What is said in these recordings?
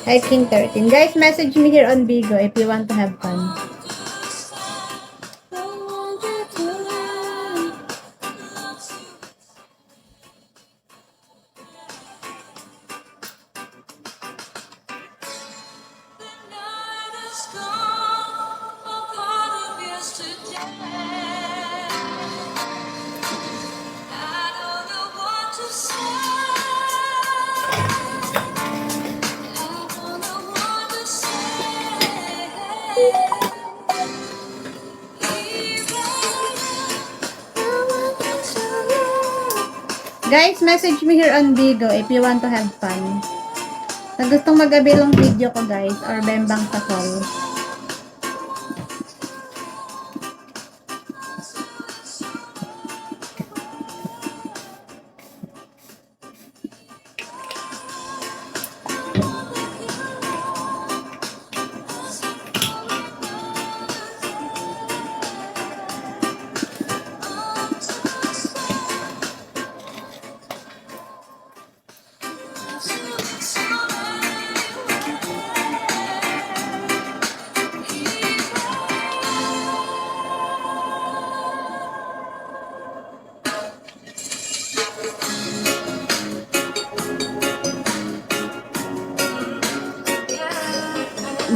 I think 13. Guys, message me here on Bigo if you want to have fun. Guys, message me here on Bigo if you want to have fun. Na gustong mag-abilong video ko guys, or bembang sa call.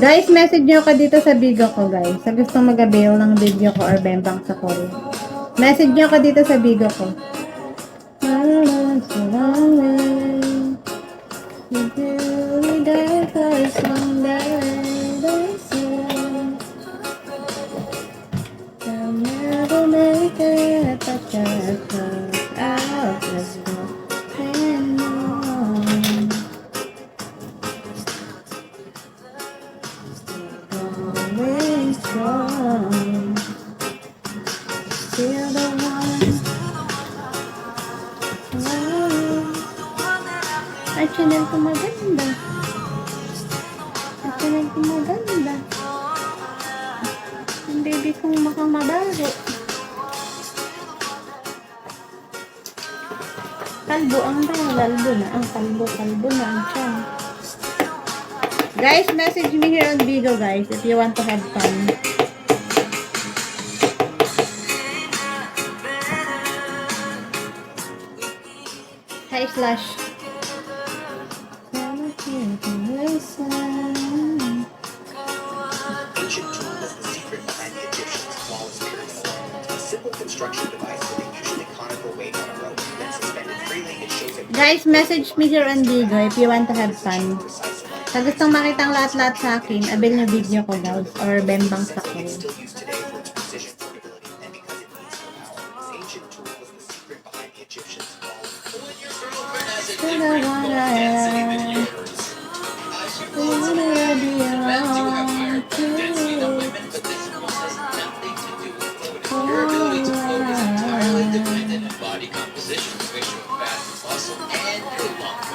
Guys, message nyo ka dito sa Bigo ko, guys. Sa gustong mag-avail ng video ko or bembang sa call. Message nyo ka dito sa Bigo ko. Ay, channel ko maganda. Ay, channel ko maganda. Ang baby kong makamabaro. Kalbo ang lalbo na. Ang kalbo na ang tiyan. Guys, message me here on Bigo, guys, if you want to have fun. Hi, Slash. Ancient tool is the secret behind the Egyptians' flawless pyramid. A simple construction device with a usually conical weight on a rope that's suspended freely. It shows a Guys, message me here on Bigo if you want to have fun. Sa gustong makitang lahat-lahat sa akin, abil na video ko guys, or bembang sa call. still used today for its precision portability and because it needs no power. This ancient tool was the secret behind the Egyptians' flawless Your ability to focus entirely dependent on body composition, facial fat, muscle, and your lung.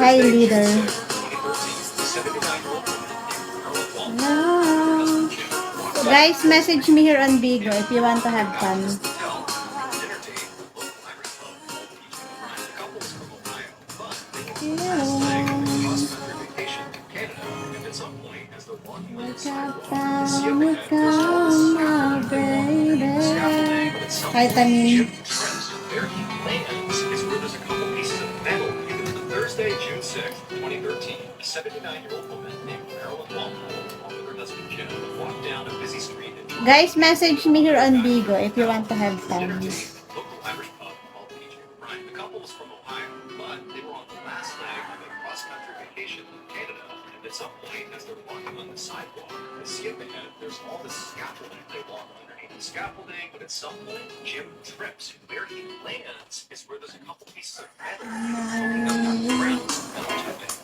Hi, leader. No. Guys, message me here on Bigo if you want to have fun. Hi, Tamin. Thursday, June 6th, 2013, a 79-year-old woman named Marilyn Walton, along with her husband Jim, walked down a busy street in Guys, message me here on Bigo if you want to have fun. Local Irish pub called PJ O'Brien. The couple was from Ohio, but they were on the last leg of a cross-country vacation in Canada. And at some point, as they're walking on the sidewalk, they see up ahead, there's all this scaffolding. They walk underneath the scaffolding, but at some point, Jim trips. And where he lands is where there's a couple pieces of feather floating up on the ground.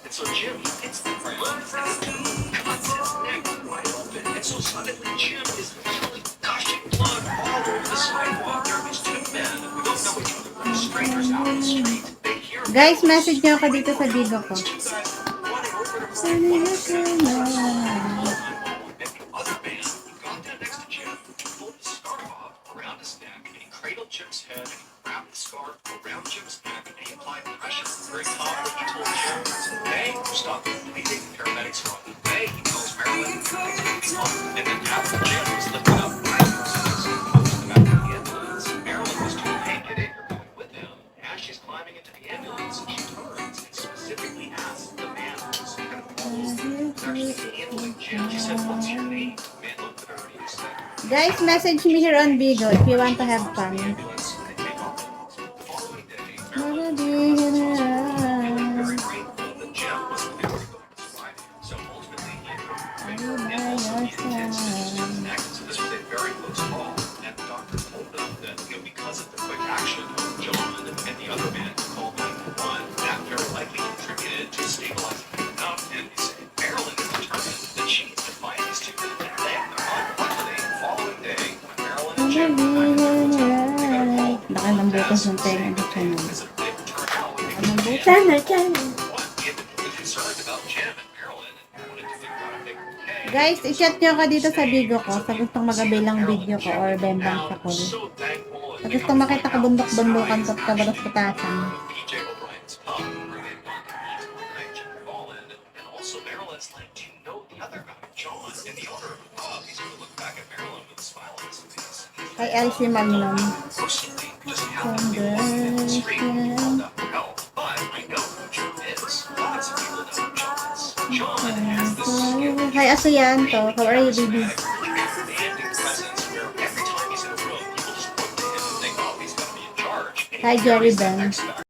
And so Jim, he hits the ground, and it cuts his neck wide open. And so suddenly, Jim is literally gushing blood all over the sidewalk. There are these two men who don't know each other. They're strangers out on the street. They hear Guys, message nyo ako dito sa Bigo ko. two guys running over to save one of them. And the other man, he got down next to Jim, he pulled the scarf off around his neck, and he cradled Jim's head, and he wrapped the scarf around Jim's neck, and he applied pressure. Very calmly, he told Jim, "Hey, stop the bleeding." Paramedics are on the way. He calls Marilyn, and then after Jim was lifted up, posted him out of the ambulance. Marilyn was told, "Hey, get in, you're going with him." As she's climbing into the ambulance, she turns and specifically asks the man who's kind of actually handling Jim. She said, "What's your name?" The man looked at her and he said, Guys, message me here on Bigo if you want to have fun. ambulance, and they take off. The following day, Marilyn very grateful that Jim was there to go to survive him. So ultimately, he had her and also the intense stitches to his neck. So this was a very close call. And the doctor told them that, because of the quick action of John and the other man who called 911, that very likely contributed to stabilizing him enough. And he said, Marilyn is determined that she needs to find these two men. And then, luckily, the following day, when Marilyn and Jim were back at the hotel, they got a call. Baka nang butas ng tenga sa channel. As it turned out, Ang butas na channel. he had been really concerned about Jim and Marilyn and wanted to figure out if they were okay. Guys, i-chat nyo ako dito sa Bigo ko sa gustong magabilang video ko or bembang sa call. So thankful. Sa gustong makita ka bundok-bundukan ko at kabalos-putasan. PJ O'Brien's pub where they'd gone to meet overnight Jim Fallen. And also Marilyn's like, do you know the other guy, John? And the owner of the pub, he's going to look back at Marilyn with a smile on his face. Kay Elsie Magnum. Personally, just happened to be walking in the street and called out for help. But I know who Jim is. Lots of people know who John is. John has this Hi, Asuyan to. How are you, baby? commanding presence where every time he's in a room, people just look to him and think, oh, he's going to be in charge. Hi, Jerry Ben.